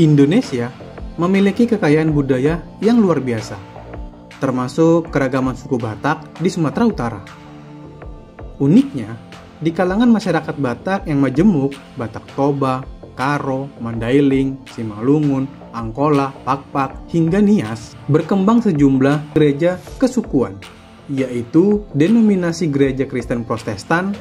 Indonesia memiliki kekayaan budaya yang luar biasa, termasuk keragaman suku Batak di Sumatera Utara. Uniknya, di kalangan masyarakat Batak yang majemuk, Batak Toba, Karo, Mandailing, Simalungun, Angkola, Pakpak, hingga Nias, berkembang sejumlah gereja kesukuan, yaitu denominasi gereja Kristen Protestan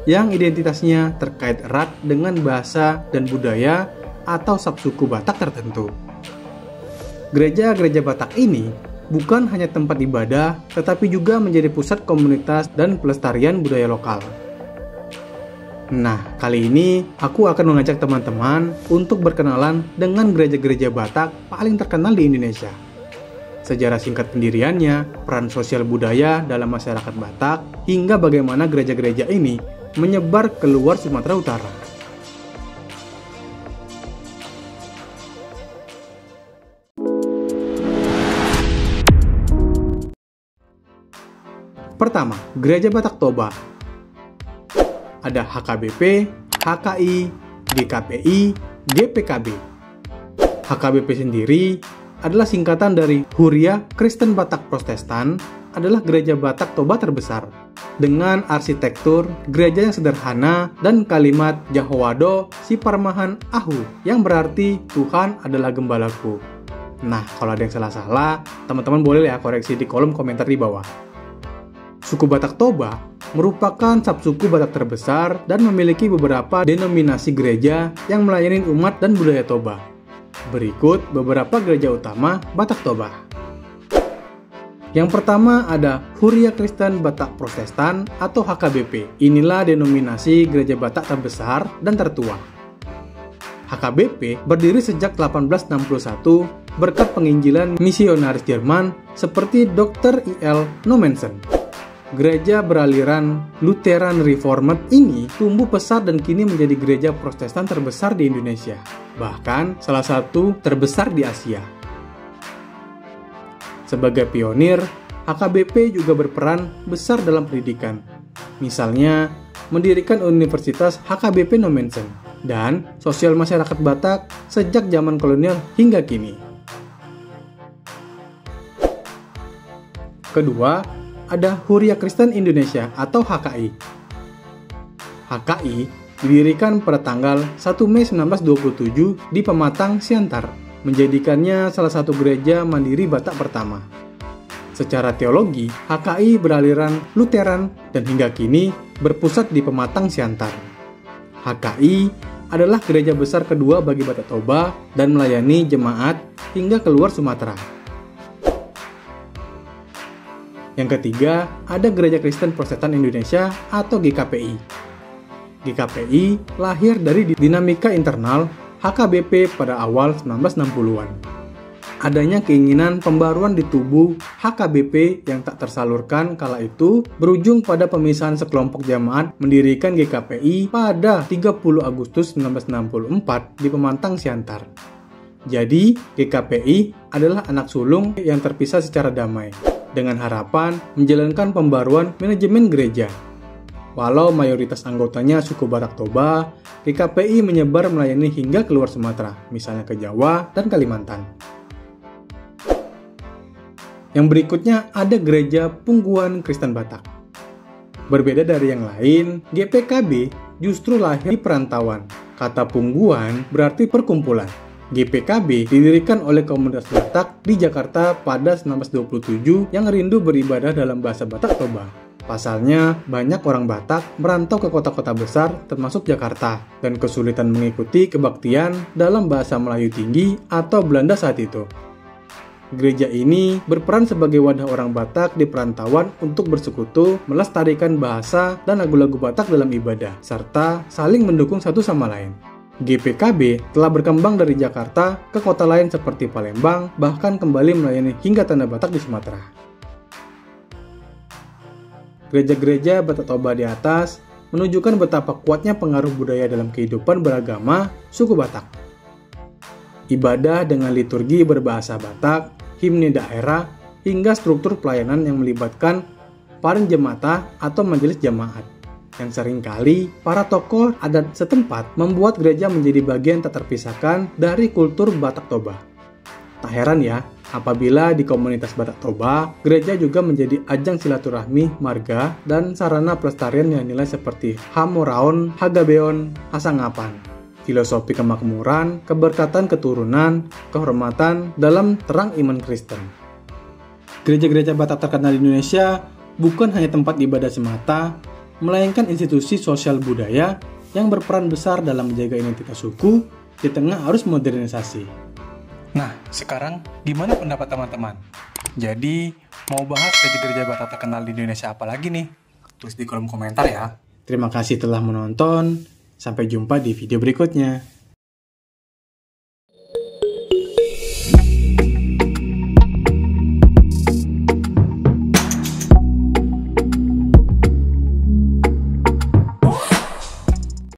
yang identitasnya terkait erat dengan bahasa dan budaya atau subsuku Batak tertentu. Gereja-gereja Batak ini bukan hanya tempat ibadah, tetapi juga menjadi pusat komunitas dan pelestarian budaya lokal. Nah, kali ini aku akan mengajak teman-teman untuk berkenalan dengan gereja-gereja Batak paling terkenal di Indonesia. Sejarah singkat pendiriannya, peran sosial budaya dalam masyarakat Batak, hingga bagaimana gereja-gereja ini menyebar keluar Sumatera Utara. Pertama, Gereja Batak Toba. Ada HKBP, HKI, GKPI, GPKB. HKBP sendiri adalah singkatan dari Huria Kristen Batak Protestan, adalah gereja Batak Toba terbesar, dengan arsitektur gereja yang sederhana dan kalimat Jahowado Si Parmahan Ahu, yang berarti Tuhan adalah gembalaku. Nah, kalau ada yang salah-salah, teman-teman boleh ya koreksi di kolom komentar di bawah. Suku Batak Toba merupakan subsuku Batak terbesar dan memiliki beberapa denominasi gereja yang melayani umat dan budaya Toba. Berikut beberapa gereja utama Batak Toba. Yang pertama ada Huria Kristen Batak Protestan atau HKBP. Inilah denominasi gereja Batak terbesar dan tertua. HKBP berdiri sejak 1861 berkat penginjilan misionaris Jerman seperti Dr. I.L. Nommensen. Gereja beraliran Lutheran Reformed ini tumbuh pesat dan kini menjadi gereja Protestan terbesar di Indonesia, bahkan salah satu terbesar di Asia. Sebagai pionir, HKBP juga berperan besar dalam pendidikan. Misalnya, mendirikan Universitas HKBP Nommensen dan sosial masyarakat Batak sejak zaman kolonial hingga kini. Kedua, ada Huria Kristen Indonesia atau HKI. HKI didirikan pada tanggal 1 Mei 1927 di Pematang, Siantar, menjadikannya salah satu gereja mandiri Batak pertama. Secara teologi, HKI beraliran Lutheran dan hingga kini berpusat di Pematang, Siantar. HKI adalah gereja besar kedua bagi Batak Toba dan melayani jemaat hingga keluar Sumatera. Yang ketiga, ada Gereja Kristen Protestan Indonesia atau GKPI. GKPI lahir dari dinamika internal HKBP pada awal 1960-an. Adanya keinginan pembaruan di tubuh HKBP yang tak tersalurkan kala itu berujung pada pemisahan sekelompok jemaat mendirikan GKPI pada 30 Agustus 1964 di Pematang, Siantar. Jadi, GKPI adalah anak sulung yang terpisah secara damai, dengan harapan menjalankan pembaruan manajemen gereja. Walau mayoritas anggotanya suku Batak Toba, GKPI menyebar melayani hingga keluar Sumatera, misalnya ke Jawa dan Kalimantan. Yang berikutnya ada Gereja Pungguan Kristen Batak. Berbeda dari yang lain, GPKB justru lahir di perantauan. Kata pungguan berarti perkumpulan. GPKB didirikan oleh komunitas Batak di Jakarta pada 1927 yang rindu beribadah dalam bahasa Batak Toba. Pasalnya, banyak orang Batak merantau ke kota-kota besar termasuk Jakarta dan kesulitan mengikuti kebaktian dalam bahasa Melayu tinggi atau Belanda saat itu. Gereja ini berperan sebagai wadah orang Batak di perantauan untuk bersekutu, melestarikan bahasa dan lagu-lagu Batak dalam ibadah, serta saling mendukung satu sama lain. GPKB telah berkembang dari Jakarta ke kota lain seperti Palembang, bahkan kembali melayani hingga Tanah Batak di Sumatera. Gereja-gereja Batak Toba di atas menunjukkan betapa kuatnya pengaruh budaya dalam kehidupan beragama suku Batak. Ibadah dengan liturgi berbahasa Batak, himne daerah, hingga struktur pelayanan yang melibatkan para jemaat atau majelis jemaat. yang seringkali para tokoh adat setempat membuat gereja menjadi bagian tak terpisahkan dari kultur Batak Toba. Tak heran ya, apabila di komunitas Batak Toba, gereja juga menjadi ajang silaturahmi marga dan sarana pelestarian nilai-nilai seperti Hamoraon, Hagabeon, Hasangapan, filosofi kemakmuran, keberkatan keturunan, kehormatan dalam terang iman Kristen. Gereja-gereja Batak terkenal di Indonesia bukan hanya tempat ibadah semata, melainkan institusi sosial budaya yang berperan besar dalam menjaga identitas suku di tengah arus modernisasi. Nah, sekarang gimana pendapat teman-teman? Jadi, mau bahas gereja-gereja Batak terkenal di Indonesia apa lagi nih? Tulis di kolom komentar ya. Terima kasih telah menonton. Sampai jumpa di video berikutnya.